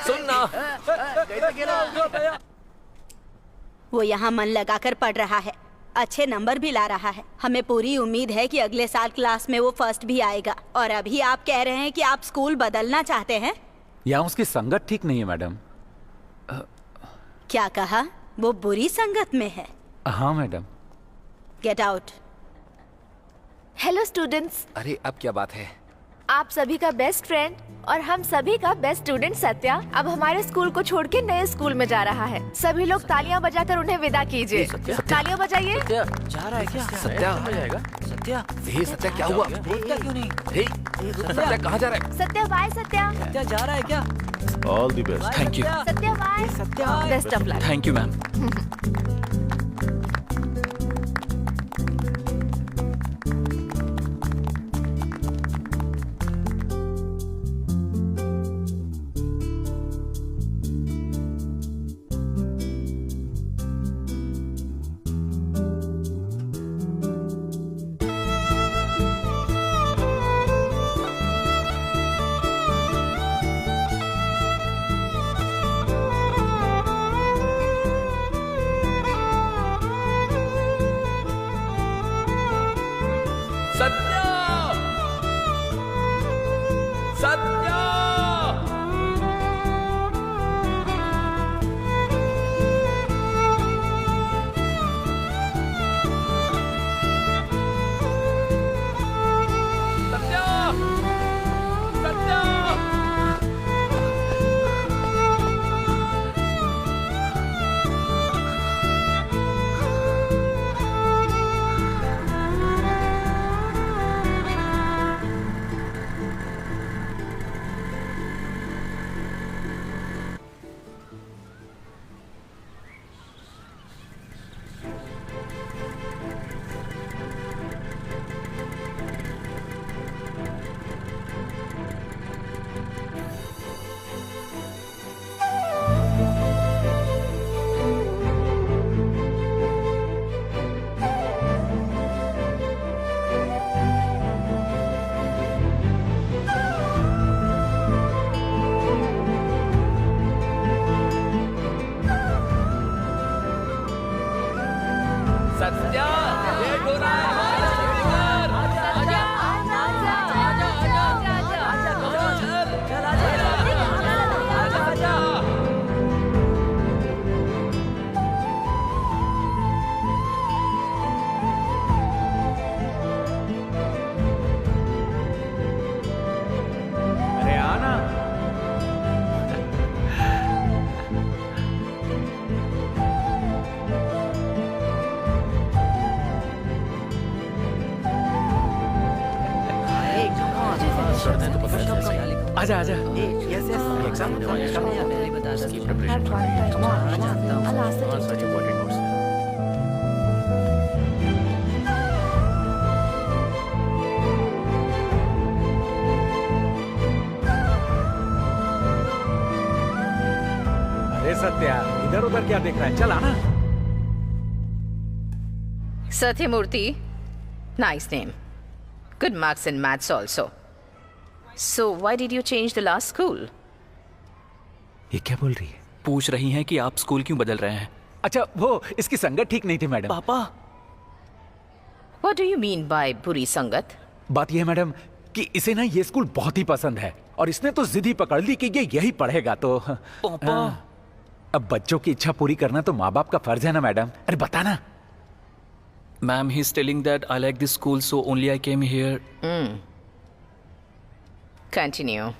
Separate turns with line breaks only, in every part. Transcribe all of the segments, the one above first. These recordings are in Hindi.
सुन ना।
वो यहाँ मन लगाकर पढ़ रहा है, अच्छे नंबर भी ला रहा है। हमें पूरी उम्मीद है कि अगले साल क्लास में वो फर्स्ट भी आएगा। और अभी आप कह रहे हैं कि आप स्कूल बदलना चाहते हैं?
यहाँ उसकी संगत ठीक नहीं है मैडम।
क्या कहा? वो बुरी संगत में है?
हाँ madam.
Get out.
Hello students,
अरे अब क्या बात है?
आप सभी का बेस्ट फ्रेंड और हम सभी का बेस्ट स्टूडेंट सत्या अब हमारे स्कूल को छोड़ के नए स्कूल में जा रहा है। सभी लोग तालियां बजाकर उन्हें विदा कीजिए। तालियां बजाइए।
सत्या जा रहा है क्या? सत्या जाएगा? सत्या हे सत्या क्या हुआ? बोलता क्यों नहीं? हे सत्या कहाँ जा रहा है?
सत्या बाय। सत्या
सत्या जा रहा है क्या?
All the best.
Thank you.
Satya bye.
Satya
best of luck.
Thank you ma'am. Satya Satya Satya late हो रहा
अरे आना।
आजा आजा।
अरे सत्या, इधर उधर क्या देख रहा है? चल आना।
Satyamurthy, nice name. Good marks in maths also. So why did you change the last school?
ये क्या बोल रही है?
पूछ रही हैं कि आप स्कूल क्यों बदल रहे हैं?
अच्छा वो इसकी संगत ठीक नहीं थी मैडम।
पापा
What do you mean by बुरी संगत?
बात यह है मैडम कि इसे ना ये स्कूल बहुत ही पसंद है और इसने तो जिद ही पकड़ ली कि ये यही पढ़ेगा। तो
पापा
अब बच्चों की इच्छा पूरी करना तो माँ बाप का फर्ज है ना मैडम। अरे बताना।
Ma'am he is telling that I like this school so only I came here.
Continue.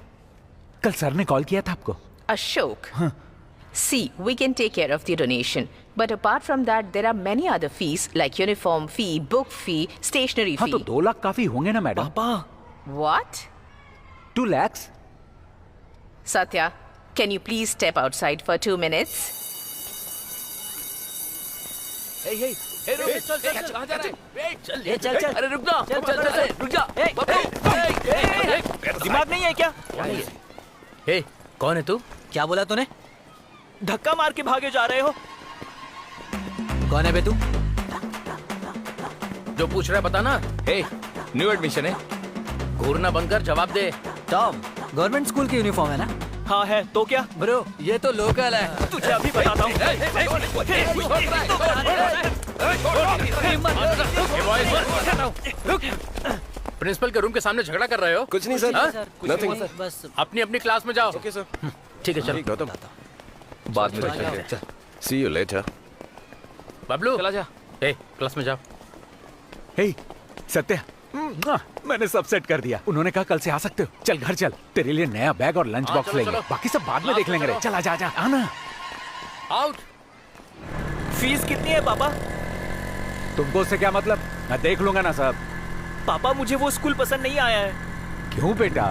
कल सर ने कॉल किया था आपको?
Ashok. See, we can take care of the donation. But apart from that, there are many other fees like uniform fee, book fee, stationery
हाँ
fee.
तो 2 लाख काफी होंगे ना मैडम?
पापा
What?
2 lakh?
Satya, can you please step outside for 2 minutes?
हे हे हे रुक चल कहां जा रहा है? चल चल अरे रुक जा रुक जा।
दिमाग नहीं है क्या?
हे कौन है तू? क्या बोला तूने?
धक्का मार के भागे जा रहे हो।
कौन है बे तू? जो पूछ रहा है बता ना। हे न्यू एडमिशन है, घूरना बंद कर जवाब दे।
टॉम, गवर्नमेंट स्कूल की यूनिफॉर्म है ना?
हाँ है तो क्या?
ब्रो ये तो लोकल है।
तुझे अभी बताता हूँ।
प्रिंसिपल के रूम के सामने झगड़ा कर रहे हो?
कुछ नहीं सर, नथिंग।
बस
अपनी अपनी क्लास में जाओ।
Okay sir.
ठीक है चलो।
गौतम,
बाद में देखेंगे।
सी यू लेटर।
बबलू
चला जा।
ए क्लास में जाओ।
हे सत्या, मैंने सब सेट कर दिया। उन्होंने कहा कल से आ सकते हो। चल घर चल, तेरे लिए नया बैग और लंच बॉक्स
चलो,
लेंगे।
चलो।
बाकी सब बाद में देख लेंगे रे। चल आजा आजा आना।
आउट।
फीस कितनी है पापा?
तुमको उससे क्या मतलब? मैं देख लूंगा ना सब।
पापा मुझे वो स्कूल पसंद नहीं आया है।
क्यों बेटा?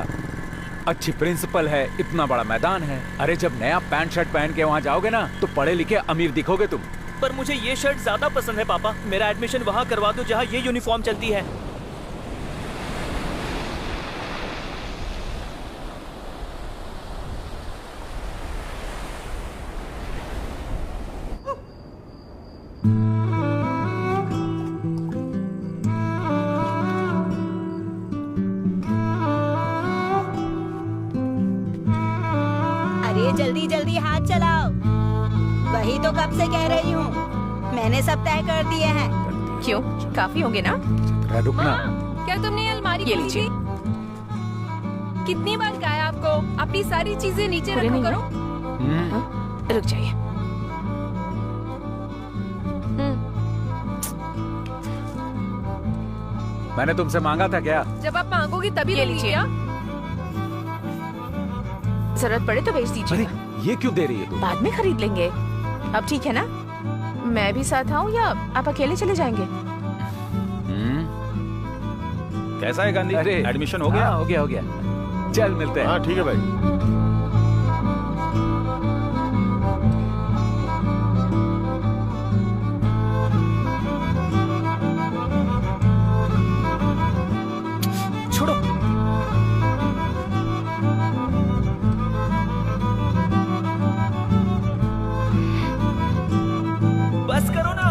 अच्छी प्रिंसिपल है, इतना बड़ा मैदान है। अरे जब नया पैंट शर्ट पहन के वहाँ जाओगे ना तो पढ़े लिखे अमीर दिखोगे तुम।
पर मुझे ये शर्ट ज्यादा पसंद है पापा। मेरा एडमिशन वहाँ करवा दो जहाँ ये यूनिफॉर्म चलती है।
अरे जल्दी जल्दी हाथ चलाओ। वही तो कब से कह रही हूँ, मैंने सब तय कर दिए हैं।
क्यों? काफी होंगे ना?
रुकना।
क्या तुमने ये अलमारी
ये
खोली
लीजिए।
थी? कितनी बार कहा है आपको अपनी सारी चीजें नीचे
पूरे
रखा
नहीं
करो?
रुक जाइए।
मैंने तुमसे मांगा था क्या?
जब आप मांगोगी तभी
ये
दूंगी
लीजिए।
क्या?
जरूरत पड़े तो भेज
अरे
दीजिए।
ये क्यों दे रही है तू?
बाद में खरीद लेंगे। अब ठीक है ना? मैं भी साथ आऊँ या आप अकेले चले जाएंगे?
कैसा है गांधी?
अरे
एडमिशन हो गया?
हाँ, हो गया हो गया। चल मिलते हैं।
हाँ ठीक है भाई।
छोड़ो। बस करो ना।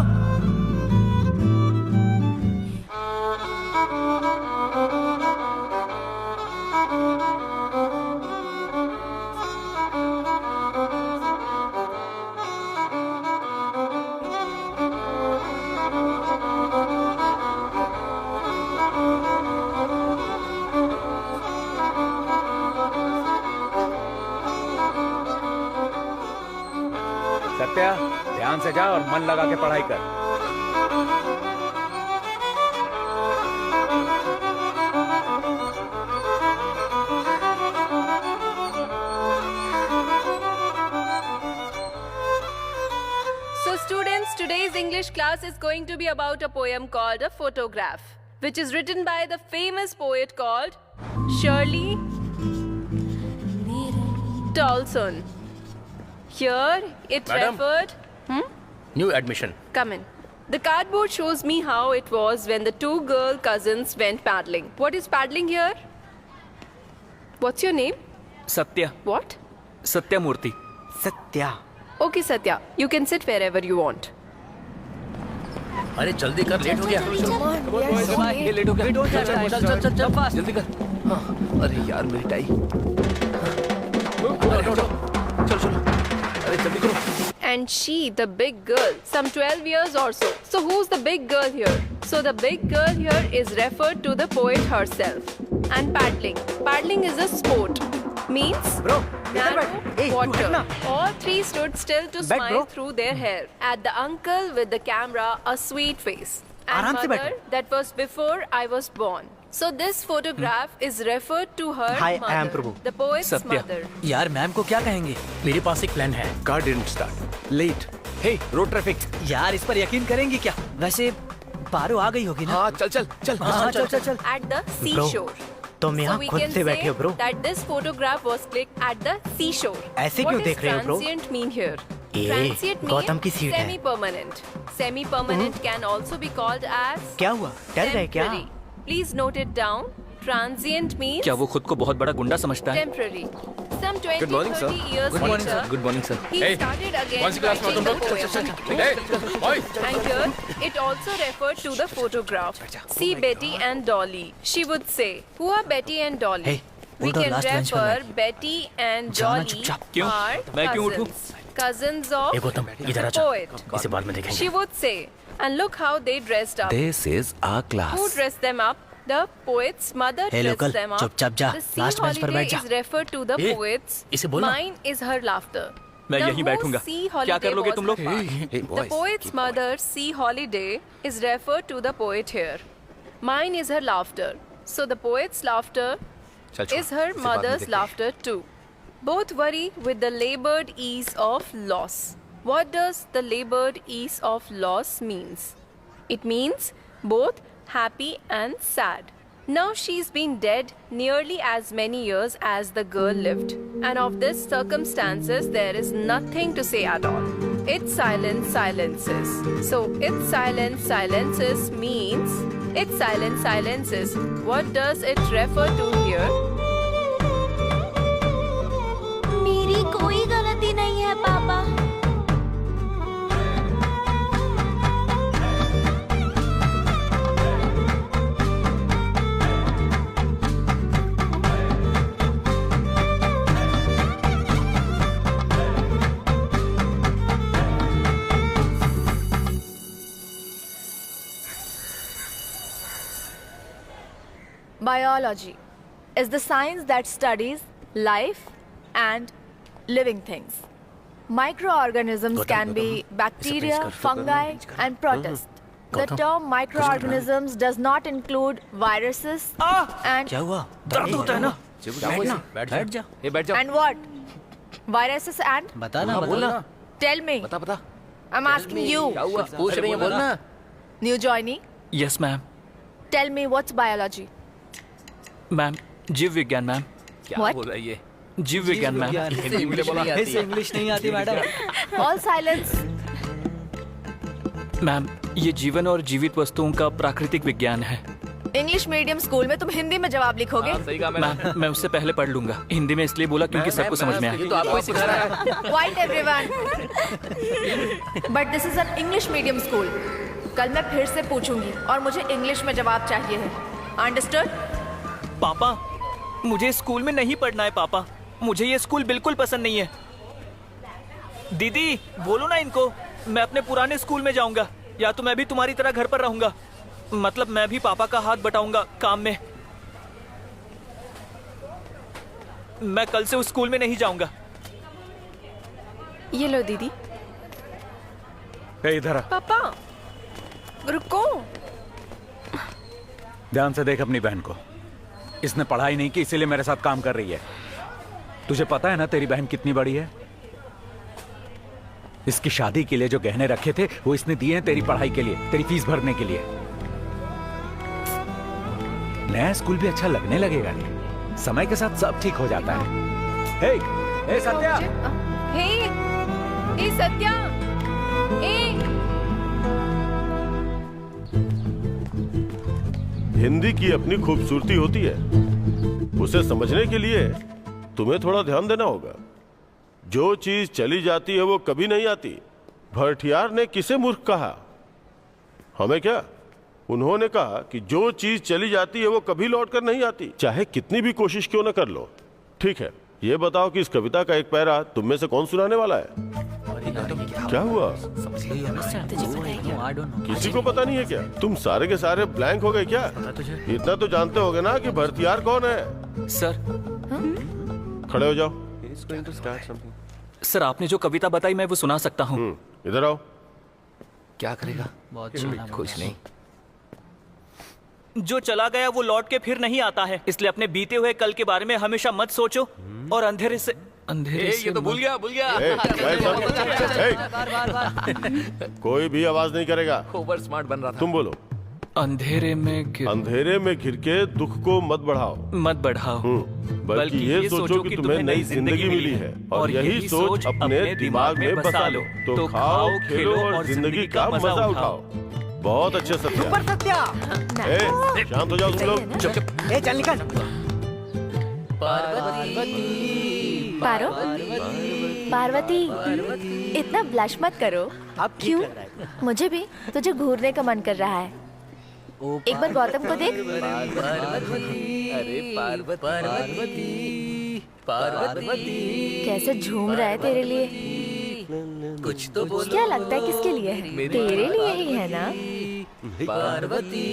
सत्या ध्यान से जा और मन लगा के पढ़ाई कर।
So students, today's English class is going to be about a poem called A Photograph, which is written by the famous poet called Shirley Dawson. Here it
Madam.
referred...
new admission.
Come in. The cardboard shows me how it was when the two girl cousins went paddling. What is paddling here? What's your name?
Satya.
What?
Satyamurthy. Satya.
Okay, Satya. You can sit wherever you want.
अरे जल्दी कर, लेट हो गया।
ये लेट हो गया। चल चल चल चल चल चल फास्ट जल्दी कर। हाँ, अरे यार मेरी टाई। चल चल। अरे जल्दी करो।
And she, the big girl, some 12 years or so. So who's the big girl here? So the big girl here is referred to the poet herself. And paddling. Paddling is a sport. Means narrow water. All three stood still to smile through their hair. At the uncle with the camera, a sweet face. And mother, that was before I was born. So this photograph is referred to her mother, the poet's mother.
यार मैम को क्या कहेंगे?
मेरे पास एक प्लान है।
Car didn't start. Late.
हे रोड ट्रैफिक।
यार इस पर यकीन करेंगे क्या? वैसे पारो आ गई होगी ना?
हाँ चल चल चल।
हाँ चल चल चल।
At the seashore.
तुम यहाँ
So we
खुद
can
से बैठे हो bro.
say that this photograph was clicked at the seashore.
ऐसे क्यों देख रहे हो bro?
What does transient mean here?
ये
Transient
गौतम की
means
सीट है।
semi-permanent. Semi-permanent can also be called as
क्या हुआ? डर गए क्या?
temporary. Please note it down. Transient means
क्या वो खुद को बहुत बड़ा गुंडा समझता है?
temporary. Some 20,
Good morning, sir.
30 years
Good morning,
later,
good morning sir.
he
Hey,
started again
कौन सी क्लास में हो
writing
तुम
the
लोग?
poem.
Boys.
And here, it also referred to the photograph. See Betty and Dolly. She would say, who are Betty and Dolly?
Hey,
we
उठो,
can
last bench पर
refer Betty and
जाना
Jolly
चुपचाप।
क्यों?
are
मैं क्यों उठूं?
cousins of
ए गौतम इधर आ
the
जा,
poet.
इसे बाद में देखेंगे।
She would say, and look how they dressed up.
This is our
Who
class.
dressed them up? The poet's mother
Hey,
dressed
local,
them up.
चुपचाप जा,
The sea
last bench पर
holiday
बैठ जा।
is referred to the
A,
poet's.
इसे बोलना।
Mine is her laughter.
मैं
The
यहीं
whole
बैठूंगा।
sea
क्या
holiday
कर लोगे
was
तुम लोग?
her part.
Hey,
The
boys,
poet's
keep
mother's sea holiday is referred to the poet here. Mine is her laughter. So the poet's laughter
चल छोड़,
is her
इसे बाद में
mother's
देखते हैं।
laughter too. Both worry with the labored ease of loss. What does the labored ease of loss means? It means both happy and sad. Now she's been dead nearly as many years as the girl lived. And of this circumstances there is nothing to say at all. Its silence silences. So its silence silences means its silence silences. What does it refer to here?
मेरी कोई गलती नहीं है पापा।
Biology is the science that studies life and living things. Microorganisms can be bacteria, fungi, and protists. The term microorganisms does not include viruses and
क्या हुआ?
दर्द होता है ना?
बैठ जा।
ये बैठ जाओ।
and what? Viruses and
बता ना,
हाँ, बोलना।
tell me.
बता।
I'm asking you,
क्या हुआ?
पूछ रही है, बोलना।
new joinee.
Yes ma'am.
Tell me what's biology.
Ma'am जीव विज्ञान मैम।
क्या
What?
बोल रहा है ये?
जीव विज्ञान मैम।
इसे इंग्लिश नहीं आती मैडम।
All silence.
मैम ये जीवन और जीवित वस्तुओं का प्राकृतिक विज्ञान है।
इंग्लिश मीडियम स्कूल में तुम हिंदी में जवाब लिखोगे?
हाँ, सही कहा मैंने।
मैम मैं उससे पहले पढ़ लूंगा। हिंदी में इसलिए बोला क्योंकि सबको समझ में
ये
आए।
तो आपको ही सिखा रहा है।
Quiet everyone. But this is an English medium school. कल मैं फिर से पूछूंगी और मुझे इंग्लिश में जवाब चाहिए है। Understood?
पापा मुझे स्कूल में नहीं पढ़ना है पापा। मुझे ये स्कूल बिल्कुल पसंद नहीं है। दीदी बोलो ना इनको, मैं अपने पुराने स्कूल में जाऊंगा या तो मैं भी तुम्हारी तरह घर पर रहूंगा। मतलब मैं भी पापा का हाथ बटाऊंगा काम में। मैं कल से उस स्कूल में नहीं जाऊंगा।
ये लो दीदी।
ए, इधर आ।
पापा रुको।
ध्यान से देख अपनी बहन को। इसने पढ़ाई नहीं की इसीलिए मेरे साथ काम कर रही है। तुझे पता है ना तेरी बहन कितनी बड़ी है? इसकी शादी के लिए जो गहने रखे थे वो इसने दिए हैं तेरी पढ़ाई के लिए, तेरी फीस भरने के लिए। नया स्कूल भी अच्छा लगने लगेगा। समय के साथ सब ठीक हो जाता है। हे सत्या,
हे सत्या,
हिंदी की अपनी खूबसूरती होती है, उसे समझने के लिए तुम्हें थोड़ा ध्यान देना होगा। जो चीज चली जाती है वो कभी नहीं आती। भरठियार ने किसे मूर्ख कहा? हमें क्या? उन्होंने कहा कि जो चीज चली जाती है वो कभी लौटकर नहीं आती, चाहे कितनी भी कोशिश क्यों न कर लो। ठीक है, ये बताओ कि इस कविता का एक पैरा तुम में से कौन सुनाने वाला है? क्या हुआ? किसी को पता नहीं है क्या? तुम सारे के सारे ब्लैंक हो गए क्या? इतना तो जानते होगे ना कि भरतियार कौन है?
सर
खड़े हो जाओ।
सर आपने जो कविता बताई मैं वो सुना सकता हूँ।
इधर आओ।
क्या करेगा? कुछ नहीं।
जो चला गया वो लौट के फिर नहीं आता है, इसलिए अपने बीते हुए कल के बारे में हमेशा मत सोचो और अंधेरे से
ये तो भूल गया।
कोई भी आवाज नहीं करेगा।
ओवर स्मार्ट बन रहा था।
तुम बोलो।
अंधेरे में
घिर के दुख को मत बढ़ाओ। बल्कि ये सोचो कि तुम्हें नई जिंदगी मिली है और यही सोच अपने दिमाग में बसा लो तो खाओ, खेलो और जिंदगी का मजा उठाओ। बहुत अच्छे सत्या। शांत हो जाओ तुम लोग।
चल निकल।
पार्वती, इतना ब्लश मत करो।
अब
क्यों? मुझे भी तुझे घूरने का मन कर रहा है। एक बार गौतम को देख।
अरे पार्वती पार्वती पार्वती
कैसे झूम रहा है तेरे लिए?
कुछ तो बोलो।
क्या लगता है किसके लिए है?
मेरी
तेरे लिए ही है ना?
पार्वती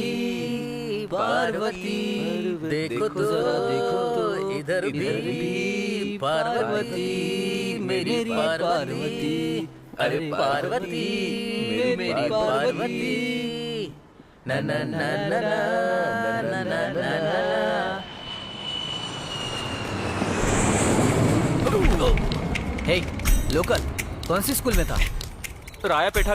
पार्वती देखो तो इधर भी पार्वती मेरी पार्वती। अरे पार्वती मेरी पार्वती ना ना ना ना ना ना ना ना। हे लोकल कौन सी स्कूल में था?
रायापेठा